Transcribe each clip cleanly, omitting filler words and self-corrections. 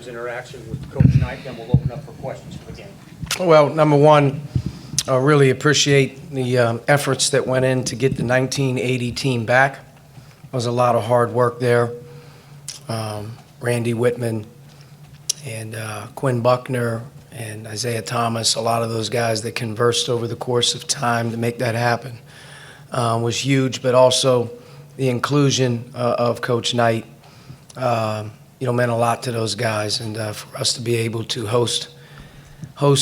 Tim's interaction with Coach Knight, then we'll open up for questions for the game. Well, number one, I really appreciate the efforts that went in to get the 1980 team back. There was a lot of hard work there. Randy Whitman and Quinn Buckner and Isaiah Thomas, a lot of those guys that conversed over the course of time to make that happen was huge, but also the inclusion of Coach Knight, meant a lot to those guys, and for us to be able to host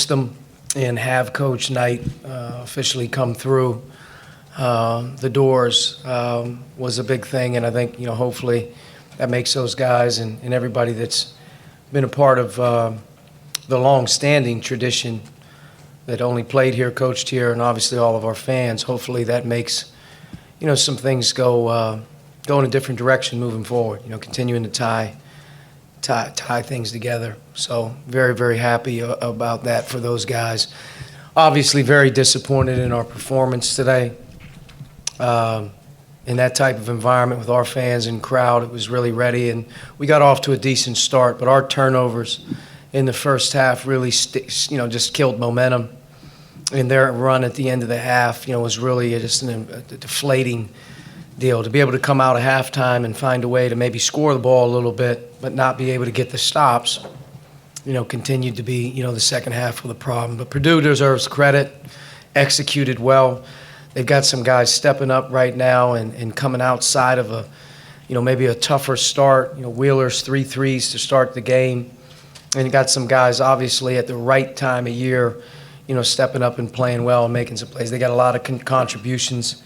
them and have Coach Knight officially come through the doors was a big thing, and I think, hopefully that makes those guys and everybody that's been a part of the long-standing tradition that only played here, coached here, and obviously all of our fans, hopefully that makes, some things go in a different direction moving forward, continuing to tie things together. So very, very happy about that for those guys. Obviously very disappointed in our performance today. In that type of environment with our fans and crowd, it was really ready, and we got off to a decent start, but our turnovers in the first half really just killed momentum. And their run at the end of the half, was really just a deflating deal. To be able to come out at halftime and find a way to maybe score the ball a little bit, but not be able to get the stops, continued to be, the second half of the problem. But Purdue deserves credit, executed well. They've got some guys stepping up right now and coming outside of maybe a tougher start. Wheeler's 3 threes to start the game. And you got some guys, obviously, at the right time of year, stepping up and playing well and making some plays. They got a lot of contributions.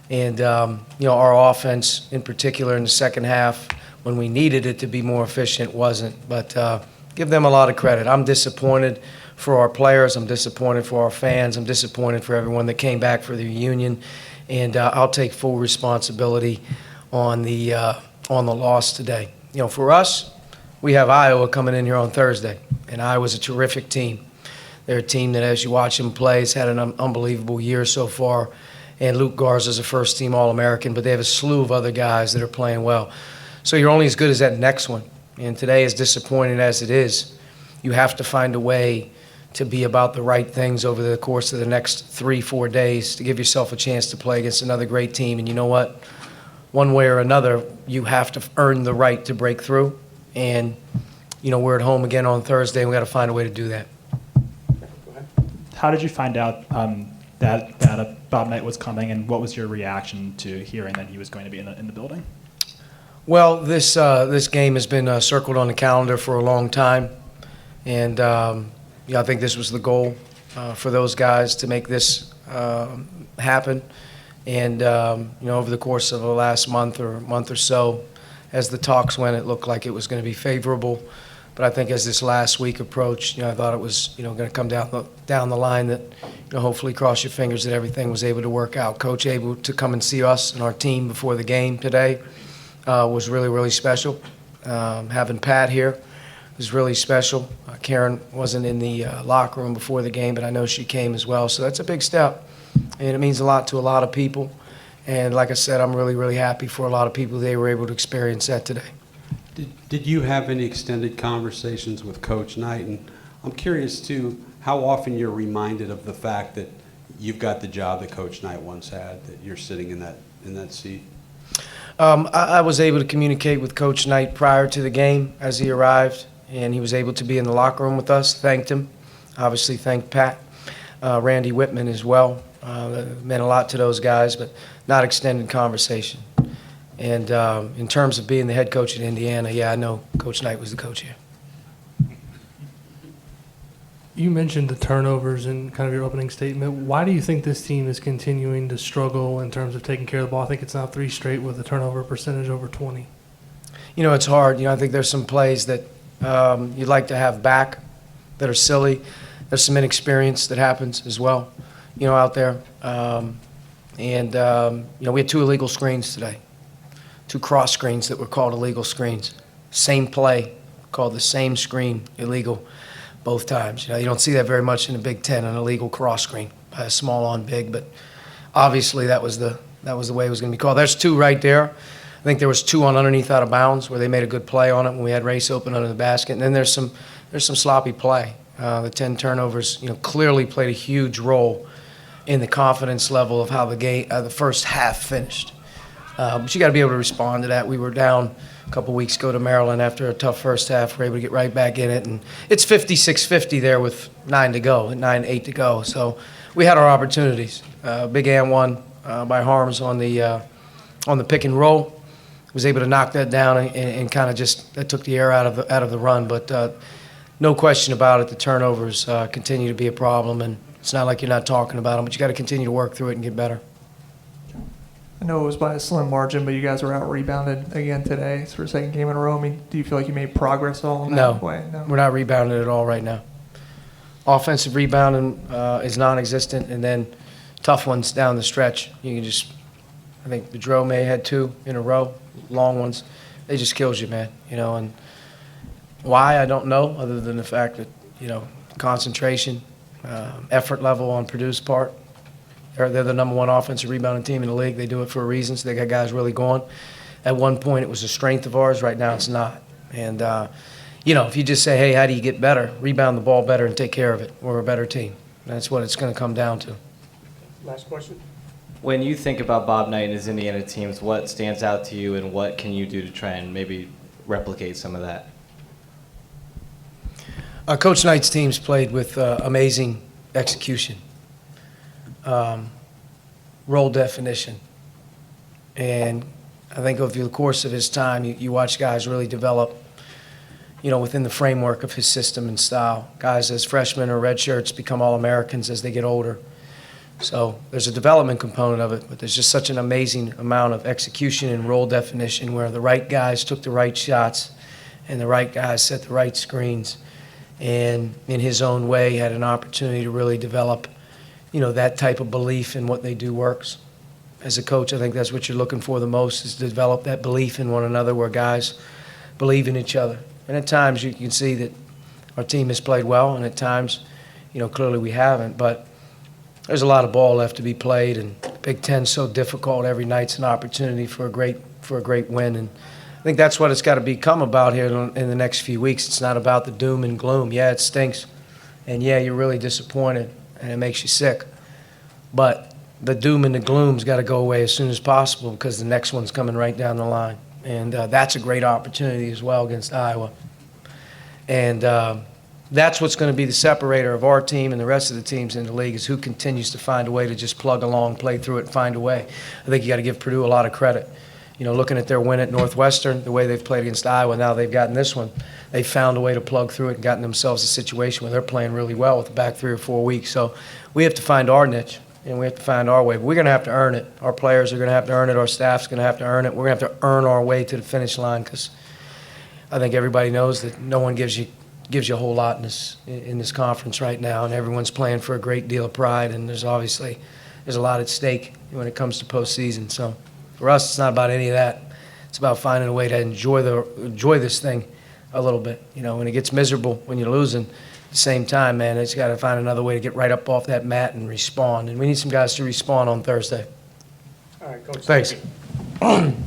And, our offense, in particular, in the second half, when we needed it to be more efficient, wasn't. But give them a lot of credit. I'm disappointed for our players. I'm disappointed for our fans. I'm disappointed for everyone that came back for the reunion. And I'll take full responsibility on the loss today. For us, we have Iowa coming in here on Thursday, and Iowa's a terrific team. They're a team that, as you watch them play, has had an unbelievable year so far. And Luke Garza's a first-team All-American, but they have a slew of other guys that are playing well. So you're only as good as that next one. And today, as disappointing as it is, you have to find a way to be about the right things over the course of the next 3-4 days to give yourself a chance to play against another great team. And you know what? One way or another, you have to earn the right to break through. And, we're at home again on Thursday, and we got to find a way to do that. How did you find out that Bob Knight was coming, and what was your reaction to hearing that he was going to be in the building? Well, this game has been circled on the calendar for a long time, and I think this was the goal for those guys to make this happen. And over the course of the last month or so, as the talks went, it looked like it was going to be favorable. But I think as this last week approached, I thought it was, going to come down the line that, hopefully cross your fingers that everything was able to work out. Coach able to come and see us and our team before the game today was really, really special. Having Pat here was really special. Karen wasn't in the locker room before the game, but I know she came as well. So that's a big step, and it means a lot to a lot of people. And like I said, I'm really, really happy for a lot of people they were able to experience that today. Did you have any extended conversations with Coach Knight? And I'm curious, too, how often you're reminded of the fact that you've got the job that Coach Knight once had, that you're sitting in that seat? I was able to communicate with Coach Knight prior to the game as he arrived, and he was able to be in the locker room with us. Thanked him. Obviously thanked Pat, Randy Whitman as well. It meant a lot to those guys, but not extended conversation. And in terms of being the head coach at Indiana, I know Coach Knight was the coach here. You mentioned the turnovers in kind of your opening statement. Why do you think this team is continuing to struggle in terms of taking care of the ball? I think it's now 3 straight with a turnover percentage over 20. It's hard. I think there's some plays that you'd like to have back that are silly. There's some inexperience that happens as well, out there. We had 2 illegal screens today. 2 cross screens that were called illegal screens. Same play, called the same screen illegal both times. You don't see that very much in the Big Ten, an illegal cross screen by a small on big, but obviously that was the way it was going to be called. There's 2 right there. think there was 2 on underneath out of bounds where they made a good play on it when we had Race open under the basket. And then there's some sloppy play. The 10 turnovers, clearly played a huge role in the confidence level of how the first half finished. But you got to be able to respond to that. We were down a couple weeks ago to Maryland after a tough first half. We're able to get right back in it, and it's 56-50 there with 8 to go. So we had our opportunities. Big and one by Harms on the pick and roll. Was able to knock that down and kind of just that took the air out of the run. But no question about it, the turnovers continue to be a problem, and it's not like you're not talking about them, but you got to continue to work through it and get better. I know it was by a slim margin, but you guys were out rebounded again today. It's for a second game in a row. I mean, do you feel like you made progress at all in that way? No, we're not rebounding at all right now. Offensive rebounding is non-existent, and then tough ones down the stretch. You can just, I think Bedreau may have had 2 in a row, long ones. They just kills you, man. And why, I don't know, other than the fact that, concentration, effort level on Purdue's part. They're the number 1 offensive rebounding team in the league. They do it for a reason, so they got guys really going. At one point, it was a strength of ours. Right now, it's not. And, if you just say, hey, how do you get better? Rebound the ball better and take care of it. We're a better team. That's what it's going to come down to. Last question. When you think about Bob Knight and his Indiana teams, what stands out to you and what can you do to try and maybe replicate some of that? Coach Knight's teams played with amazing execution, role definition. And I think over the course of his time, you watch guys really develop, within the framework of his system and style. Guys as freshmen or redshirts become All-Americans as they get older. So there's a development component of it, but there's just such an amazing amount of execution and role definition where the right guys took the right shots and the right guys set the right screens, and in his own way had an opportunity to really develop, that type of belief in what they do works. As a coach, I think that's what you're looking for the most, is to develop that belief in one another where guys believe in each other. And at times you can see that our team has played well, and at times, clearly we haven't, but there's a lot of ball left to be played, and Big Ten's so difficult. Every night's an opportunity for a great win, and I think that's what it's got to become about here in the next few weeks. It's not about the doom and gloom. Yeah, it stinks, and yeah, you're really disappointed, and it makes you sick. But the doom and the gloom's got to go away as soon as possible because the next one's coming right down the line, and that's a great opportunity as well against Iowa. And that's what's going to be the separator of our team and the rest of the teams in the league, is who continues to find a way to just plug along, play through it, and find a way. I think you got to give Purdue a lot of credit. Looking at their win at Northwestern, the way they've played against Iowa, now they've gotten this one. They've found a way to plug through it and gotten themselves a situation where they're playing really well with the back 3 or 4 weeks. So we have to find our niche, and we have to find our way. But we're going to have to earn it. Our players are going to have to earn it. Our staff's going to have to earn it. We're going to have to earn our way to the finish line, because I think everybody knows that no one gives you a whole lot in this conference right now, and everyone's playing for a great deal of pride, and there's a lot at stake when it comes to postseason. So for us, it's not about any of that. It's about finding a way to enjoy this thing a little bit. When it gets miserable when you're losing, at the same time, man, it's got to find another way to get right up off that mat and respond. And we need some guys to respond on Thursday. All right, Coach. Thanks. Thank you.